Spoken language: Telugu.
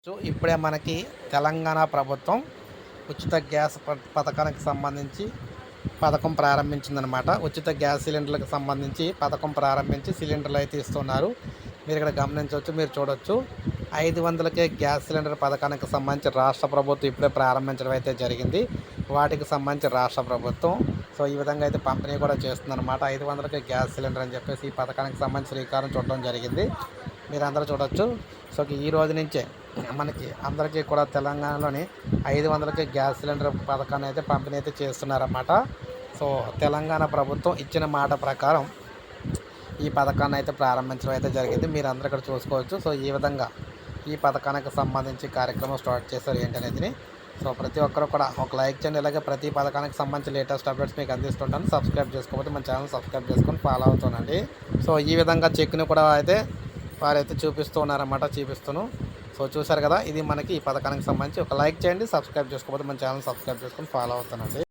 ఇప్పుడే మనకి తెలంగాణ ప్రభుత్వం ఉచిత గ్యాస్ పథకానికి సంబంధించి పథకం ప్రారంభించిందనమాట. ఉచిత గ్యాస్ సిలిండర్లకు సంబంధించి పథకం ప్రారంభించి సిలిండర్లు అయితే ఇస్తున్నారు. మీరు ఇక్కడ గమనించవచ్చు, మీరు చూడొచ్చు. 500కే గ్యాస్ సిలిండర్ పథకానికి సంబంధించి రాష్ట్ర ప్రభుత్వం ఇప్పుడే ప్రారంభించడం అయితే జరిగింది. వాటికి సంబంధించి రాష్ట్ర ప్రభుత్వం ఈ విధంగా అయితే పంపిణీ కూడా చేస్తుందన్నమాట. 500కే గ్యాస్ సిలిండర్ అని చెప్పేసి ఈ పథకానికి సంబంధించి శ్రీకారం చుట్టడం జరిగింది. మీరు అందరూ చూడొచ్చు. ఈ రోజు నుంచే మనకి అందరికీ కూడా తెలంగాణలోని 500కే గ్యాస్ సిలిండర్ పథకాన్ని అయితే పంపిణీ అయితే చేస్తున్నారన్నమాట. తెలంగాణ ప్రభుత్వం ఇచ్చిన మాట ప్రకారం ఈ పథకాన్ని అయితే ప్రారంభించడం అయితే జరిగింది. మీరు అందరూ ఇక్కడ చూసుకోవచ్చు. ఈ విధంగా ఈ పథకానికి సంబంధించి కార్యక్రమం స్టార్ట్ చేశారు ఏంటనేది. ప్రతి ఒక్కరు కూడా ఒక లైక్ చేయండి. ఇలాగే ప్రతి పథకానికి సంబంధించి లేటెస్ట్ అప్డేట్స్ మీకు అందిస్తుంటాను. సబ్స్క్రైబ్ చేసుకోకపోతే మన ఛానల్ సబ్స్క్రైబ్ చేసుకొని ఫాలో అవుతానండి. ఈ విధంగా చెక్ని కూడా అయితే వారైతే చూపిస్తూ ఉన్నారన్నమాట. చూపిస్తాను. చూశారు కదా, ఇది మనకి ఈ పథకానికి సంబంధించి ఒక లైక్ చేయండి. సబ్స్క్రైబ్ చేసుకోకపోతే మన ఛానల్ సబ్స్క్రైబ్ చేసుకొని ఫాలో అవుతానండి.